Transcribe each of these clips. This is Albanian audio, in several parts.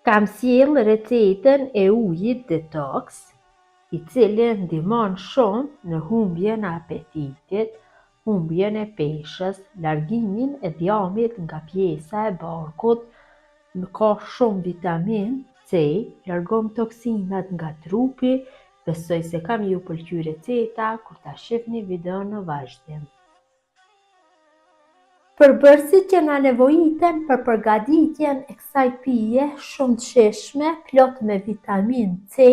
Kam sjell recetën e ujit detox, i cili ndihmon shumë në humbjen e apetitit, humbjen e peshës, largimin e djamit nga pjesa e barkut, ka shumë vitamin C, largon toksinat nga trupi. Besoj se kam ju pëlqy receta kur ta shihni videon në vazhdim. Përbërësit që na nevojiten për përgatitjen e kësaj pije shumë të shijshme, plot me vitamin C,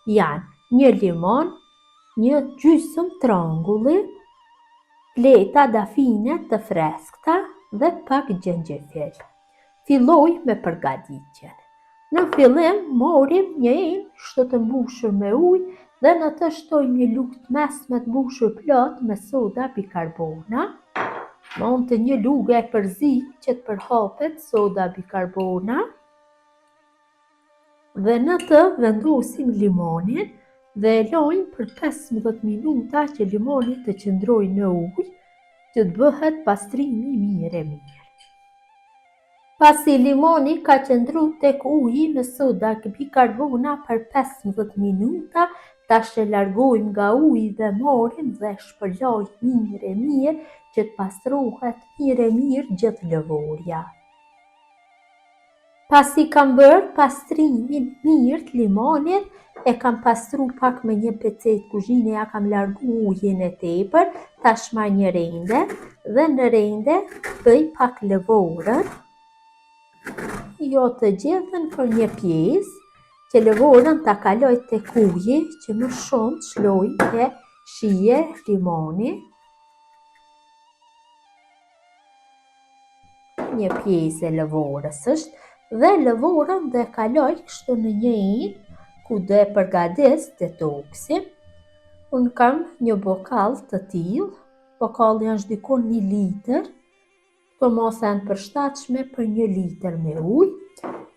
janë një limon, një gjysmë trangulli, fleta dafine të freskëta dhe pak xhenxhefil. Filloj me përgatitjen. Në fillim morim një kështu të mbushur me ujë dhe në të shtojmë një lugë të mesme të mbushur plot me soda bikarbona. Mund të një lugë e përzi që të përhapet soda bikarbona. Dhe në të vendosim limonin dhe e lojmë për 15 minuta që limoni të qëndrojë në ujë, që të bëhet pastrimi mirë. Pasi limoni ka qëndru tek uji me soda bikarbona për 15 minuta, tash e largojmë nga uji dhe morim dhe shpërlajmë mirë që të pastrohet mirë gjithë lëvorja. Pasi kam bërë pastrimin mirë të limonit, e kam pastru pak me një pecet kuzhine, ja kam largu ujin e tepër, tash marr një rende dhe në rende bëj pak lëvorën, jo të gjithën për një pjesë, që lëvorën ta kaloj tek uji që më shumë të shloj e shije limoni. Një pjesë e lëvorës është dhe lëvorën dhe kaloj kështu në një ku do e përgatis detoksin. Unë kam një bokall të tillë, bokalli është dikon 1 litër, për masa në përshtatshme për 1 litër me ujë,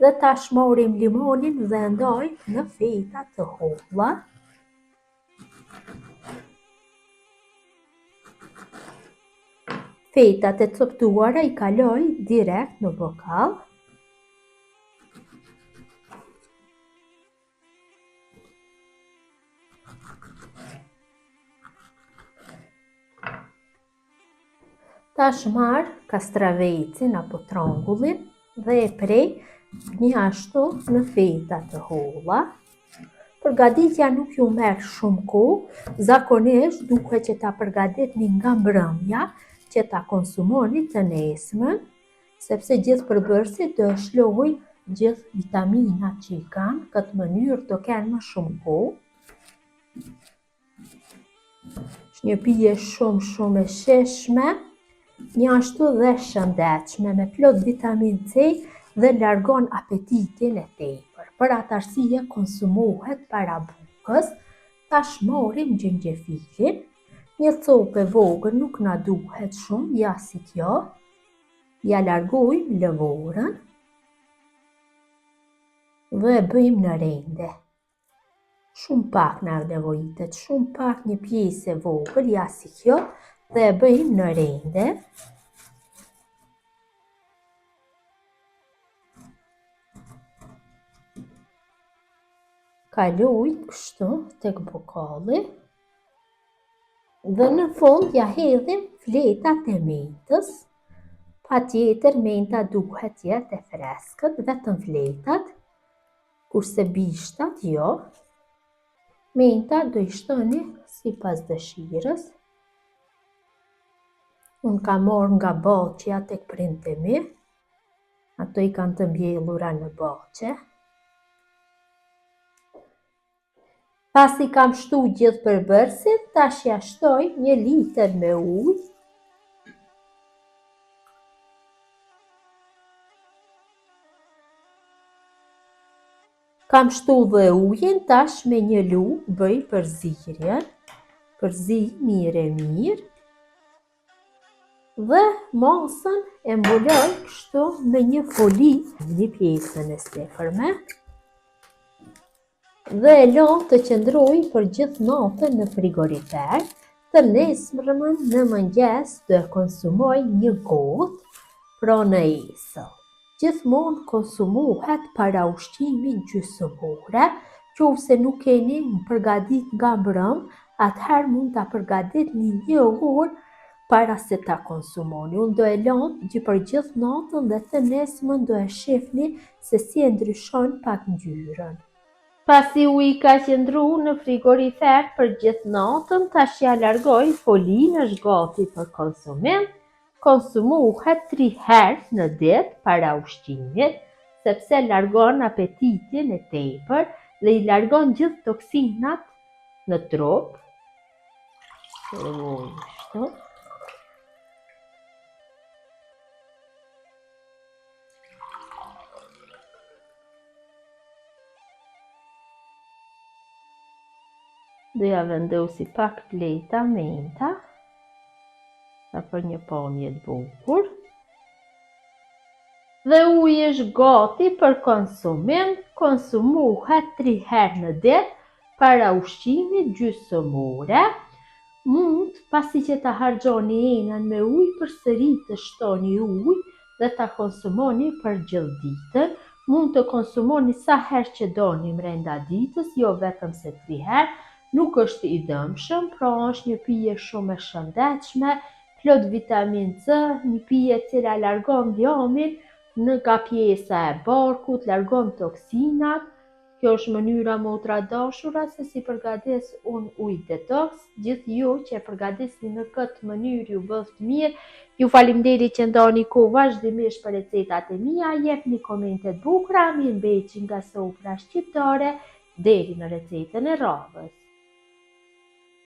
dhe tash morim limonin dhe ndoj në feta të holla. Fetat e coptuara i kaloj direkt në bokall. Tash marr kastravecin apo trangullin dhe e prej një ashtu në feta të holla. Përgatitja nuk ju merr shumë kohë, zakonisht duhet që ta përgatitni nga mbrëmja, që ta konsumoni të nesërmen, sepse gjithë përbërësit do e shlojnë gjithë vitaminat që i kanë, këtë mënyrë do kenë më shumë kohë. Është një pije shumë e shijshme, një ashtu dhe shëndetshme, me plot vitamin C dhe largon apetitin e tepër. Për atë arsye konsumohet para bukës. Tash morim xhenxhefilin. Një copë e vogël nuk na duhet shumë, ja si kjo. Ja largojmë lëvorën dhe e bëjmë në rende. Shumë pak na nevojitet, shumë pak, një pjesë e vogël, ja si kjo, dhe e bëjmë në rende. Kaloj kështu tek bokalli. Dhe në fund ja hedhim fletat e mentës. Patjetër menta duhet jetë e freskët, vetëm fletat, kurse bishtat jo. Menta do i shtoni sipas dëshirës. Unë kam marrë nga baçja tek prindërit e mi, ato i kanë të mbjellura në baçe. Pasi kam shtu gjithë përbërësit, tash ja shtoj 1 litër me ujë. Kam shtu dhe ujin, tash me një lugë bëj përzierjen. Përzi mirë. Dhe masën e mbuloj kështu me një foli, një pjesën e sipërme. Dhe e lëm të qëndrojë për gjithë natën në frigorifer. Të nesërmen në mëngjes do e konsumoj 1 gotë, pra në esëll. Gjithmonë konsumohet para ushqimit gjysmore, qofse nuk keni përgatit nga mbrëm, atëherë mund ta përgatitni një orë para se ta konsumoni. Unë do e lënë për gjithë natën dhe të nesërmen do e shihni se si e ndryshon pak ngjyrën. Pasi u i ka qëndru në frigorifer për gjithë natën, tash ja largoj folinë, është gati për konsumim. Konsumohet 3 herë në ditë para ushqimit, sepse largon apetitin e tepër dhe i largon gjithë toksinat në trup. Doja vendosi pak leta menta, për një pamje të bukur. Dhe uji është gati për konsumim, konsumohet 3 herë në ditë para ushqimit gjysmore. Mund, pasi që ta harxhoni enën me ujë, përsëri të shtoni ujë dhe ta konsumoni për gjithë ditën. Mund të konsumoni sa herë që doni brenda ditës, jo vetëm se 3 herë. Nuk është i dëmshëm, pra është një pije shumë e shëndetshme, plot vitamin C, një pije e cila largon lamin nga pjesa e barkut, largon toksinat. Kjo është mënyra më ultra dashura se si përgatis unë ujë detoks. Gjithë ju që e përgatisni në këtë mënyrë ju bëft mirë. Ju faleminderit që ndani kohë vazhdimisht për recetat e mia, jepni komente të bukura, mirë mbeqi nga sofra shqiptare, deri në recetën e radhës.